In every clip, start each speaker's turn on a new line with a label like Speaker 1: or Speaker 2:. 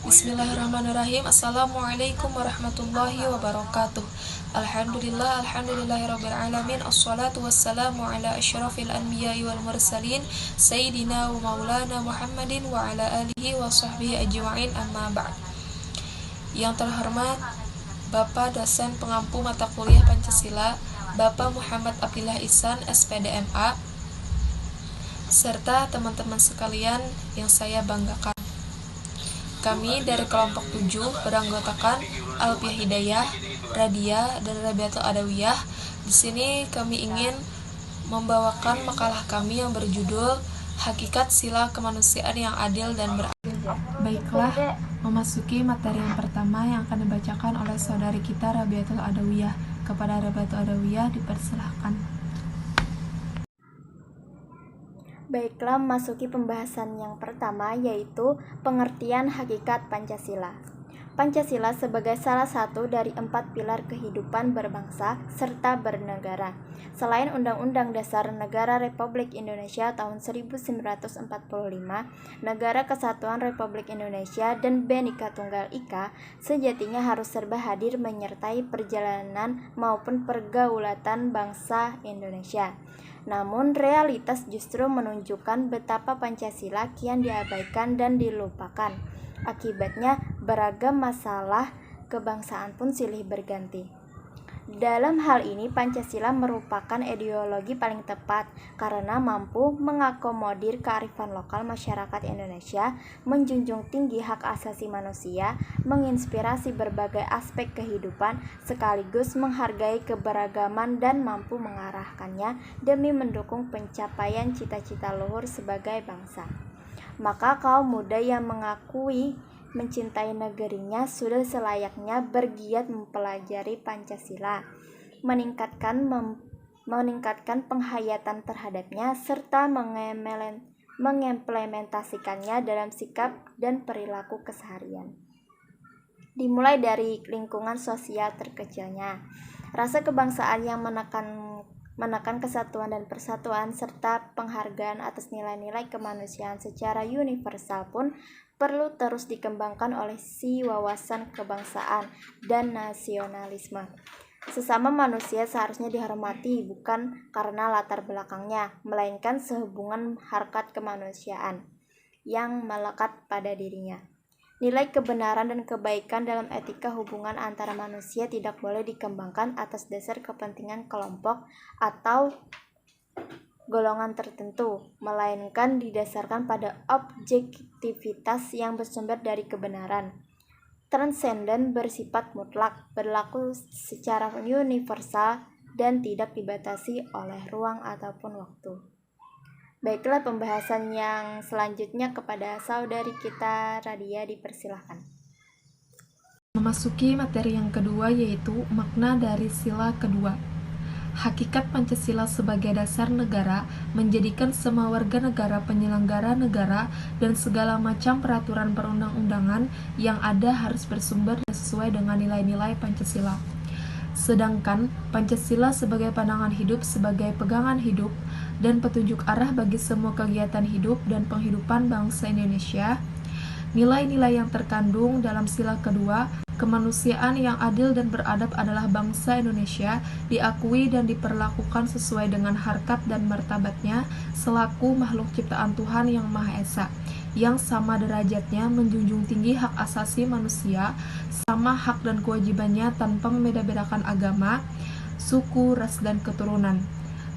Speaker 1: Bismillahirrahmanirrahim. Assalamualaikum warahmatullahi wabarakatuh. Alhamdulillahirrabbilalamin. Assalatu wassalamu ala asyrafil anbiya'i wal mursalin Sayyidina wa maulana Muhammadin wa ala alihi wa sahbihi ajma'in, amma ba'd. Yang terhormat Bapak dosen pengampu mata kuliah Pancasila, Bapak Muhammad Abdillah Ihsan, SPDMA, serta teman-teman sekalian yang saya banggakan. Kami dari kelompok 7 beranggotakan Alfiah Hidayah, Radia, dan Rabiatul Adawiyah. Di sini kami ingin membawakan makalah kami yang berjudul Hakikat Sila Kemanusiaan yang Adil dan Beradab. Baiklah, memasuki materi yang pertama yang akan dibacakan oleh saudari kita Rabiatul Adawiyah. Kepada Rabiatul Adawiyah dipersilahkan.
Speaker 2: Baiklah, memasuki pembahasan yang pertama, yaitu pengertian hakikat Pancasila. Pancasila sebagai salah satu dari 4 pilar kehidupan berbangsa serta bernegara. Selain Undang-Undang Dasar Negara Republik Indonesia tahun 1945, Negara Kesatuan Republik Indonesia, dan Bhinneka Tunggal Ika sejatinya harus serba hadir menyertai perjalanan maupun pergaulatan bangsa Indonesia. Namun realitas justru menunjukkan betapa Pancasila kian diabaikan dan dilupakan. Akibatnya beragam masalah kebangsaan pun silih berganti. Dalam hal ini Pancasila merupakan ideologi paling tepat karena mampu mengakomodir kearifan lokal masyarakat Indonesia, menjunjung tinggi hak asasi manusia, menginspirasi berbagai aspek kehidupan, sekaligus menghargai keberagaman dan mampu mengarahkannya demi mendukung pencapaian cita-cita luhur sebagai bangsa. Maka kaum muda yang mengakui mencintai negerinya sudah selayaknya bergiat mempelajari Pancasila, meningkatkan penghayatan terhadapnya, serta mengimplementasikannya dalam sikap dan perilaku keseharian. Dimulai dari lingkungan sosial terkecilnya. Rasa kebangsaan yang menekan kesatuan dan persatuan serta penghargaan atas nilai-nilai kemanusiaan secara universal pun perlu terus dikembangkan oleh si wawasan kebangsaan dan nasionalisme. Sesama manusia seharusnya dihormati bukan karena latar belakangnya, melainkan sehubungan harkat kemanusiaan yang melekat pada dirinya. Nilai kebenaran dan kebaikan dalam etika hubungan antara manusia tidak boleh dikembangkan atas dasar kepentingan kelompok atau golongan tertentu, melainkan didasarkan pada objektivitas yang bersumber dari kebenaran. Transenden, bersifat mutlak, berlaku secara universal dan tidak dibatasi oleh ruang ataupun waktu. Baiklah, pembahasan yang selanjutnya kepada saudari kita Radia dipersilahkan.
Speaker 1: Memasuki materi yang kedua, yaitu makna dari sila kedua. Hakikat Pancasila sebagai dasar negara menjadikan semua warga negara penyelenggara negara dan segala macam peraturan perundang-undangan yang ada harus bersumber dan sesuai dengan nilai-nilai Pancasila. Sedangkan Pancasila sebagai pandangan hidup, sebagai pegangan hidup dan petunjuk arah bagi semua kegiatan hidup dan penghidupan bangsa Indonesia. Nilai-nilai yang terkandung dalam sila kedua, kemanusiaan yang adil dan beradab adalah bangsa Indonesia diakui dan diperlakukan sesuai dengan harkat dan martabatnya selaku makhluk ciptaan Tuhan Yang Maha Esa, yang sama derajatnya menjunjung tinggi hak asasi manusia, sama hak dan kewajibannya tanpa membeda-bedakan agama, suku, ras, dan keturunan.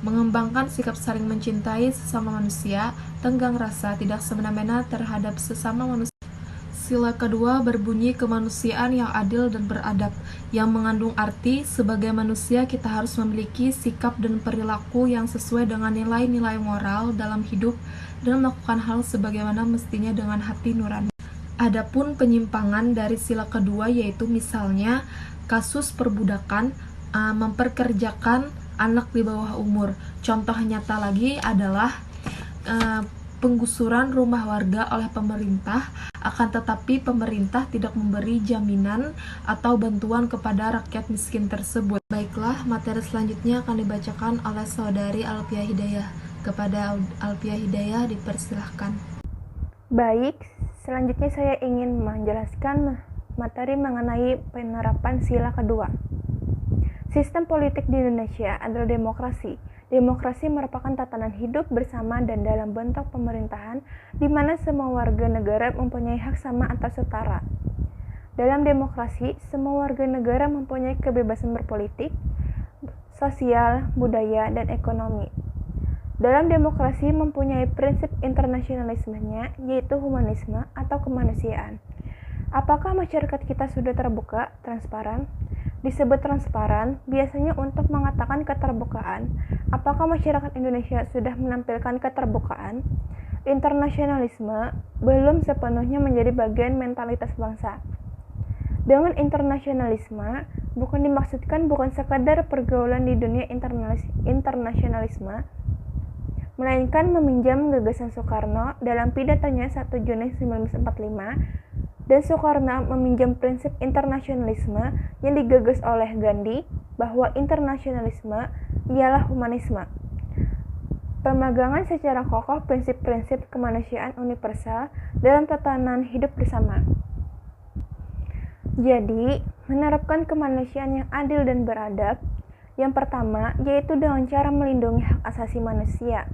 Speaker 1: Mengembangkan sikap saling mencintai sesama manusia, tenggang rasa, tidak semena-mena terhadap sesama manusia. Sila kedua berbunyi kemanusiaan yang adil dan beradab, yang mengandung arti sebagai manusia kita harus memiliki sikap dan perilaku yang sesuai dengan nilai-nilai moral dalam hidup dan melakukan hal sebagaimana mestinya dengan hati nurani. Adapun penyimpangan dari sila kedua, yaitu misalnya kasus perbudakan, memperkerjakan anak di bawah umur. Contoh nyata lagi adalah penggusuran rumah warga oleh pemerintah, akan tetapi pemerintah tidak memberi jaminan atau bantuan kepada rakyat miskin tersebut. Baiklah, materi selanjutnya akan dibacakan oleh saudari Alfiah Hidayah. Kepada Alfiah Hidayah dipersilahkan.
Speaker 2: Baik,
Speaker 3: Selanjutnya saya ingin menjelaskan materi mengenai penerapan sila kedua. Sistem politik di Indonesia adalah demokrasi. Demokrasi merupakan tatanan hidup bersama dan dalam bentuk pemerintahan di mana semua warga negara mempunyai hak sama atau setara. Dalam demokrasi, semua warga negara mempunyai kebebasan berpolitik, sosial, budaya, dan ekonomi. Dalam demokrasi mempunyai prinsip internasionalismenya, yaitu humanisme atau kemanusiaan. Apakah masyarakat kita sudah terbuka, transparan? Disebut transparan biasanya untuk mengatakan keterbukaan. Apakah masyarakat Indonesia sudah menampilkan keterbukaan? Internasionalisme belum sepenuhnya menjadi bagian mentalitas bangsa. Dengan internasionalisme bukan dimaksudkan bukan sekadar pergaulan di dunia internasionalisme, melainkan meminjam gagasan Soekarno dalam pidatonya 1 Juni 1945, dan Soekarno meminjam prinsip internasionalisme yang digagas oleh Gandhi bahwa internasionalisme ialah humanisme. Pemegangan secara kokoh prinsip-prinsip kemanusiaan universal dalam tatanan hidup bersama. Jadi, menerapkan kemanusiaan yang adil dan beradab, yang pertama yaitu dengan cara melindungi hak asasi manusia.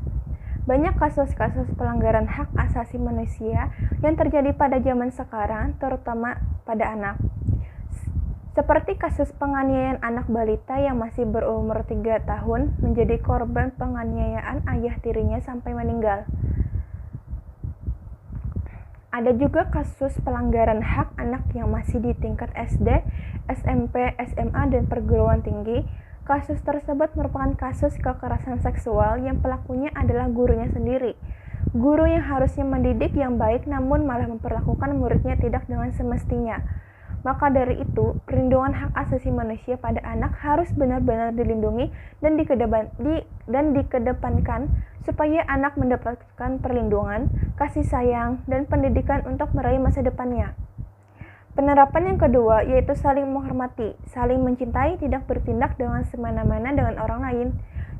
Speaker 3: Banyak kasus-kasus pelanggaran hak asasi manusia yang terjadi pada zaman sekarang, terutama pada anak. Seperti kasus penganiayaan anak balita yang masih berumur 3 tahun menjadi korban penganiayaan ayah tirinya sampai meninggal. Ada juga kasus pelanggaran hak anak yang masih di tingkat SD, SMP, SMA, dan perguruan tinggi. Kasus tersebut merupakan kasus kekerasan seksual yang pelakunya adalah gurunya sendiri. Guru yang harusnya mendidik yang baik namun malah memperlakukan muridnya tidak dengan semestinya. Maka dari itu, perlindungan hak asasi manusia pada anak harus benar-benar dilindungi dan dikedepankan supaya anak mendapatkan perlindungan, kasih sayang, dan pendidikan untuk meraih masa depannya. Penerapan yang kedua yaitu saling menghormati, saling mencintai, tidak bertindak dengan semena-mena dengan orang lain.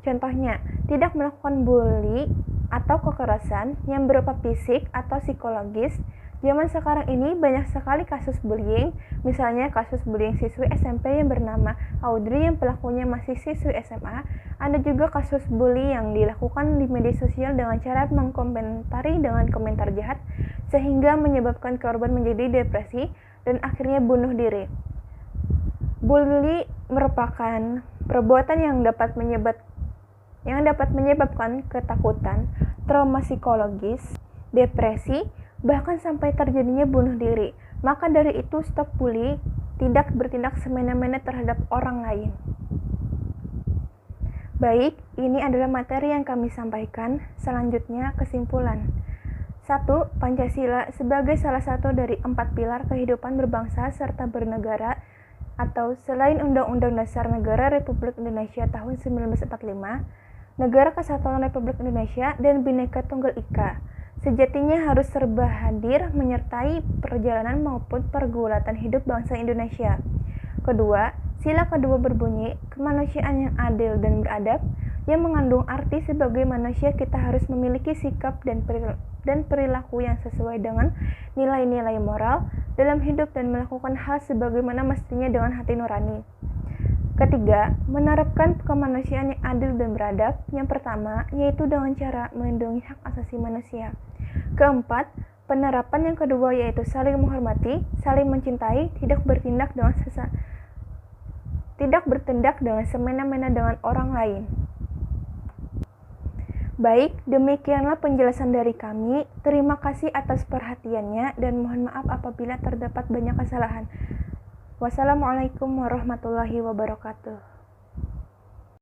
Speaker 3: Contohnya, tidak melakukan bully atau kekerasan yang berupa fisik atau psikologis. Zaman sekarang ini banyak sekali kasus bullying, misalnya kasus bullying siswi SMP yang bernama Audrey yang pelakunya masih siswi SMA. Ada juga kasus bully yang dilakukan di media sosial dengan cara mengkomentari dengan komentar jahat sehingga menyebabkan korban menjadi depresi dan akhirnya bunuh diri. Bully merupakan perbuatan yang dapat menyebabkan ketakutan, trauma psikologis, depresi, bahkan sampai terjadinya bunuh diri. Maka dari itu stop bully, tidak bertindak semena-mena terhadap orang lain. Baik, ini adalah materi yang kami sampaikan. Selanjutnya kesimpulan. 1. Pancasila sebagai salah satu dari 4 pilar kehidupan berbangsa serta bernegara atau selain Undang-Undang Dasar Negara Republik Indonesia tahun 1945, Negara Kesatuan Republik Indonesia, dan Bhinneka Tunggal Ika, sejatinya harus serba hadir menyertai perjalanan maupun pergulatan hidup bangsa Indonesia. Kedua, sila kedua berbunyi, kemanusiaan yang adil dan beradab, yang mengandung arti sebagai manusia kita harus memiliki sikap dan perilaku yang sesuai dengan nilai-nilai moral dalam hidup dan melakukan hal sebagaimana mestinya dengan hati nurani. Ketiga, menerapkan kemanusiaan yang adil dan beradab. Yang pertama, yaitu dengan cara melindungi hak asasi manusia. Keempat, penerapan yang kedua yaitu saling menghormati, saling mencintai, tidak bertindak dengan semena-mena dengan orang lain. Baik, demikianlah penjelasan dari kami. Terima kasih atas perhatiannya dan mohon maaf apabila terdapat banyak kesalahan. Wassalamualaikum warahmatullahi wabarakatuh.